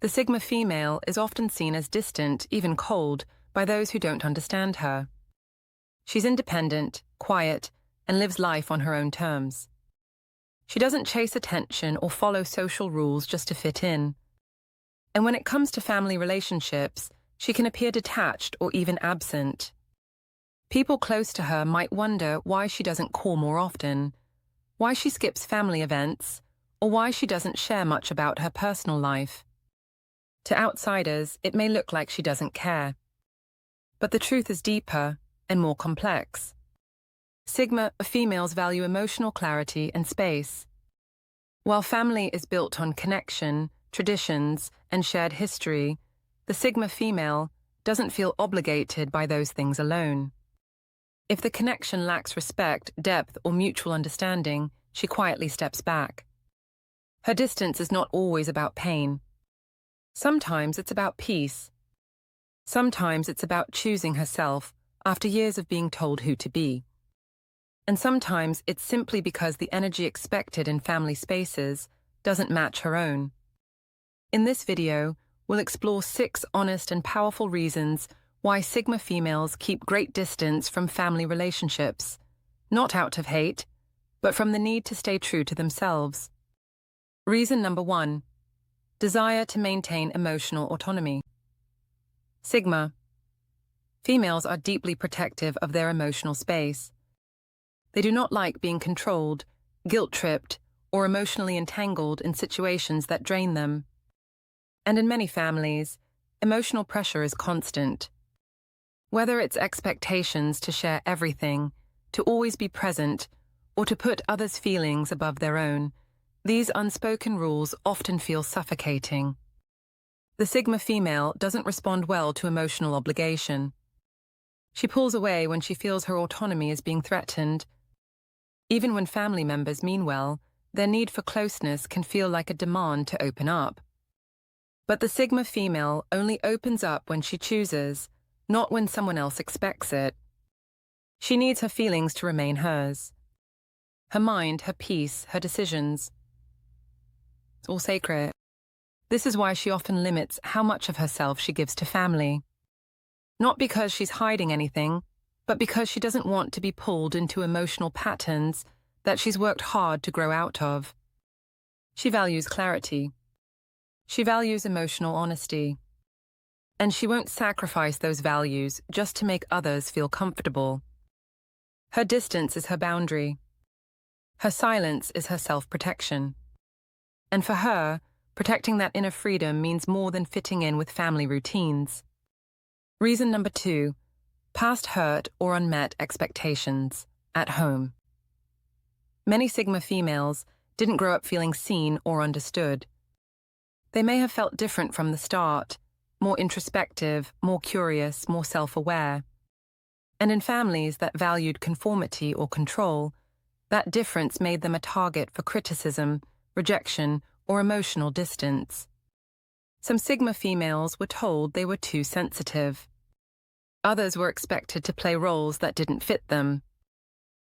The Sigma female is often seen as distant, even cold, by those who don't understand her. She's independent, quiet, and lives life on her own terms. She doesn't chase attention or follow social rules just to fit in. And when it comes to family relationships, she can appear detached or even absent. People close to her might wonder why she doesn't call more often, why she skips family events, or why she doesn't share much about her personal life. To outsiders, it may look like she doesn't care. But the truth is deeper and more complex. Sigma females value emotional clarity and space. While family is built on connection, traditions, and shared history, the Sigma female doesn't feel obligated by those things alone. If the connection lacks respect, depth, or mutual understanding, she quietly steps back. Her distance is not always about pain. Sometimes it's about peace. Sometimes it's about choosing herself after years of being told who to be. And sometimes it's simply because the energy expected in family spaces doesn't match her own. In this video, we'll explore 6 honest and powerful reasons why Sigma females keep great distance from family relationships, not out of hate, but from the need to stay true to themselves. Reason number 1. Desire to maintain emotional autonomy. Sigma females are deeply protective of their emotional space. They do not like being controlled, guilt-tripped, or emotionally entangled in situations that drain them. And in many families, emotional pressure is constant. Whether it's expectations to share everything, to always be present, or to put others' feelings above their own, these unspoken rules often feel suffocating. The Sigma female doesn't respond well to emotional obligation. She pulls away when she feels her autonomy is being threatened. Even when family members mean well, their need for closeness can feel like a demand to open up. But the Sigma female only opens up when she chooses, not when someone else expects it. She needs her feelings to remain hers. Her mind, her peace, her decisions. It's all sacred. This is why she often limits how much of herself she gives to family. Not because she's hiding anything, but because she doesn't want to be pulled into emotional patterns that she's worked hard to grow out of. She values clarity. She values emotional honesty. And she won't sacrifice those values just to make others feel comfortable. Her distance is her boundary. Her silence is her self-protection. And for her, protecting that inner freedom means more than fitting in with family routines. Reason number 2, past hurt or unmet expectations at home. Many Sigma females didn't grow up feeling seen or understood. They may have felt different from the start, more introspective, more curious, more self-aware. And in families that valued conformity or control, that difference made them a target for criticism, rejection, or emotional distance. Some Sigma females were told they were too sensitive. Others were expected to play roles that didn't fit them.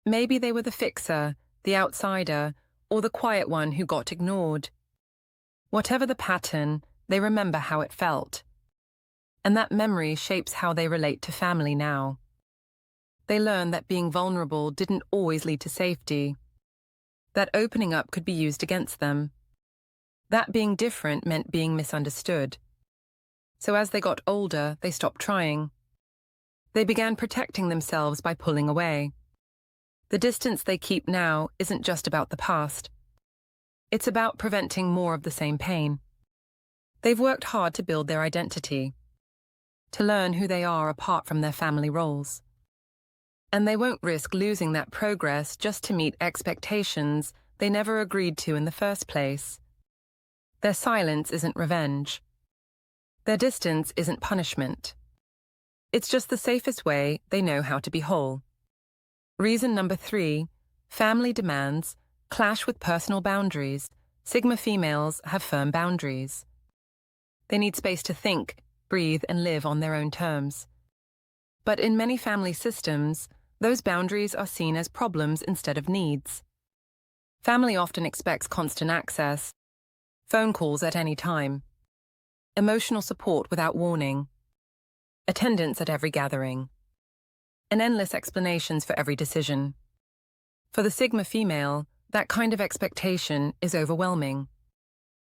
Maybe they were the fixer, the outsider, or the quiet one who got ignored. Whatever the pattern, they remember how it felt. And that memory shapes how they relate to family now. They learn that being vulnerable didn't always lead to safety. That opening up could be used against them. That being different meant being misunderstood. So as they got older, they stopped trying. They began protecting themselves by pulling away. The distance they keep now isn't just about the past. It's about preventing more of the same pain. They've worked hard to build their identity, to learn who they are apart from their family roles. And they won't risk losing that progress just to meet expectations they never agreed to in the first place. Their silence isn't revenge. Their distance isn't punishment. It's just the safest way they know how to be whole. Reason number 3, family demands clash with personal boundaries. Sigma females have firm boundaries. They need space to think, breathe, and live on their own terms. But in many family systems, those boundaries are seen as problems instead of needs. Family often expects constant access, phone calls at any time. emotional support without warning, attendance at every gathering, and endless explanations for every decision. For the Sigma female, that kind of expectation is overwhelming.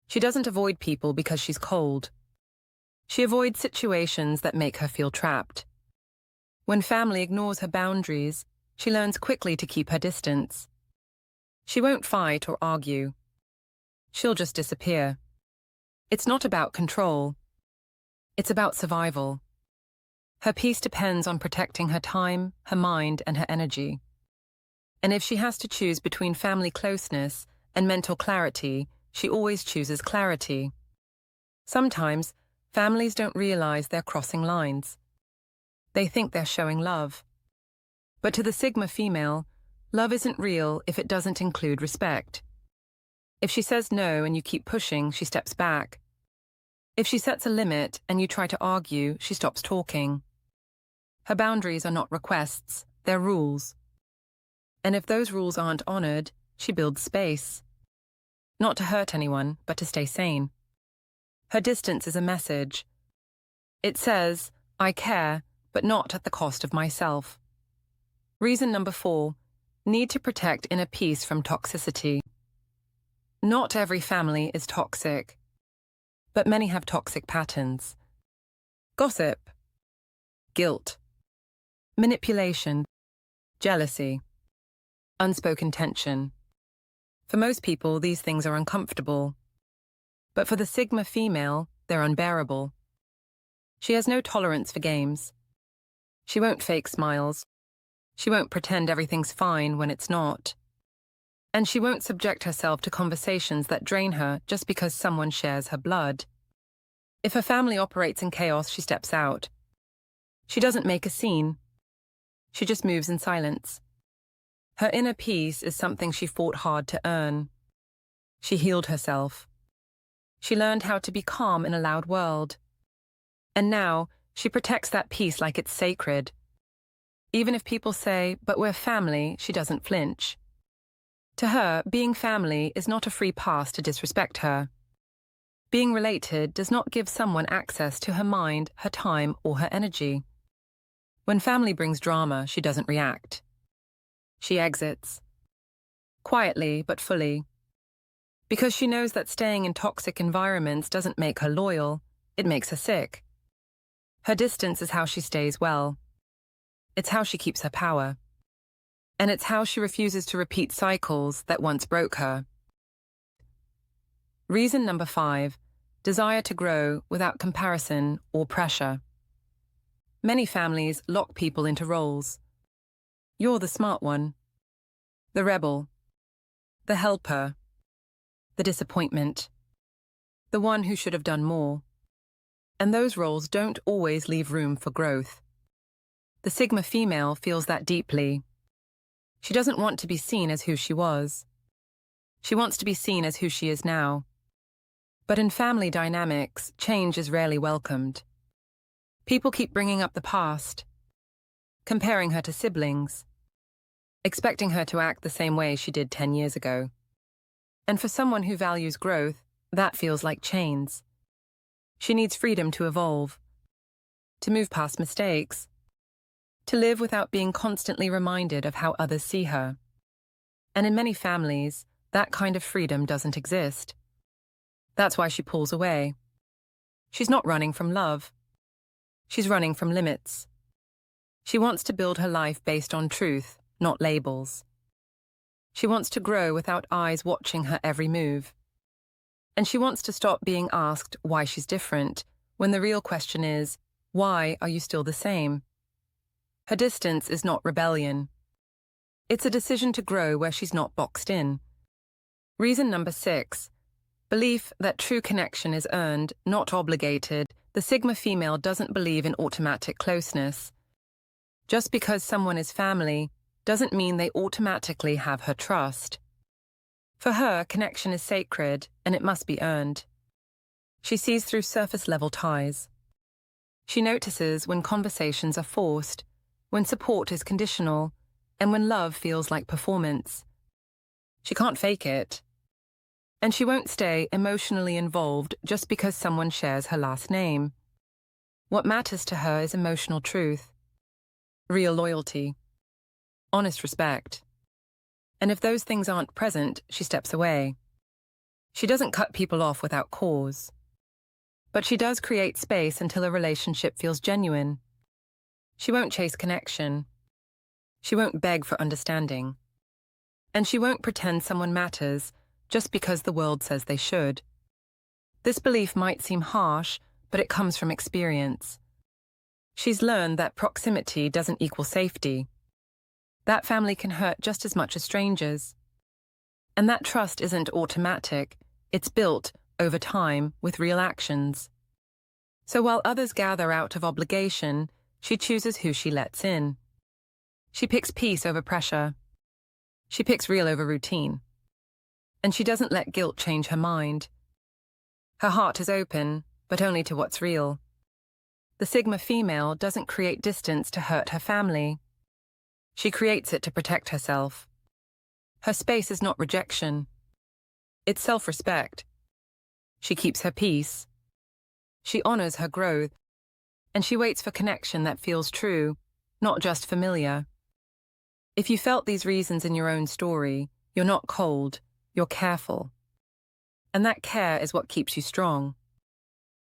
She doesn't avoid people because she's cold. She avoids situations that make her feel trapped. When family ignores her boundaries, she learns quickly to keep her distance. She won't fight or argue. She'll just disappear. It's not about control. It's about survival. Her peace depends on protecting her time, her mind, and her energy. And if she has to choose between family closeness and mental clarity, she always chooses clarity. Sometimes, families don't realize they're crossing lines. They think they're showing love. But to the Sigma female, love isn't real if it doesn't include respect. If she says no and you keep pushing, she steps back. If she sets a limit and you try to argue, she stops talking. Her boundaries are not requests, they're rules. And if those rules aren't honored, she builds space. Not to hurt anyone, but to stay sane. Her distance is a message. It says, I care, but not at the cost of myself. Reason number 4, need to protect inner peace from toxicity. Not every family is toxic, but many have toxic patterns. Gossip, guilt, manipulation, jealousy, unspoken tension. For most people, these things are uncomfortable. But for the Sigma female, they're unbearable. She has no tolerance for games. She won't fake smiles. She won't pretend everything's fine when it's not. And she won't subject herself to conversations that drain her just because someone shares her blood. If her family operates in chaos, she steps out. She doesn't make a scene. She just moves in silence. Her inner peace is something she fought hard to earn. She healed herself. She learned how to be calm in a loud world. And now, she protects that peace like it's sacred. Even if people say, but we're family, she doesn't flinch. To her, being family is not a free pass to disrespect her. Being related does not give someone access to her mind, her time, or her energy. When family brings drama, she doesn't react. She exits. Quietly, but fully. Because she knows that staying in toxic environments doesn't make her loyal, it makes her sick. Her distance is how she stays well. It's how she keeps her power. And it's how she refuses to repeat cycles that once broke her. Reason number 5, desire to grow without comparison or pressure. Many families lock people into roles. You're the smart one, the rebel, the helper, the disappointment, the one who should have done more. And those roles don't always leave room for growth. The Sigma female feels that deeply. She doesn't want to be seen as who she was. She wants to be seen as who she is now. But in family dynamics, change is rarely welcomed. People keep bringing up the past, comparing her to siblings, expecting her to act the same way she did 10 years ago. And for someone who values growth, that feels like chains. She needs freedom to evolve, to move past mistakes, to live without being constantly reminded of how others see her. And in many families, that kind of freedom doesn't exist. That's why she pulls away. She's not running from love. She's running from limits. She wants to build her life based on truth, not labels. She wants to grow without eyes watching her every move. And she wants to stop being asked why she's different, when the real question is, why are you still the same? Her distance is not rebellion. It's a decision to grow where she's not boxed in. Reason number 6, belief that true connection is earned, not obligated. The Sigma female doesn't believe in automatic closeness. Just because someone is family doesn't mean they automatically have her trust. For her, connection is sacred, and it must be earned. She sees through surface-level ties. She notices when conversations are forced, when support is conditional, and when love feels like performance. She can't fake it. And she won't stay emotionally involved just because someone shares her last name. What matters to her is emotional truth, real loyalty, honest respect. And if those things aren't present, she steps away. She doesn't cut people off without cause. But she does create space until a relationship feels genuine. She won't chase connection. She won't beg for understanding. And she won't pretend someone matters just because the world says they should. This belief might seem harsh, but it comes from experience. She's learned that proximity doesn't equal safety. That family can hurt just as much as strangers. And that trust isn't automatic. It's built over time with real actions. So while others gather out of obligation, she chooses who she lets in. She picks peace over pressure. She picks real over routine. And she doesn't let guilt change her mind. Her heart is open, but only to what's real. The Sigma female doesn't create distance to hurt her family. She creates it to protect herself. Her space is not rejection. It's self-respect. She keeps her peace. She honors her growth. And she waits for connection that feels true, not just familiar. If you felt these reasons in your own story, you're not cold, you're careful. And that care is what keeps you strong.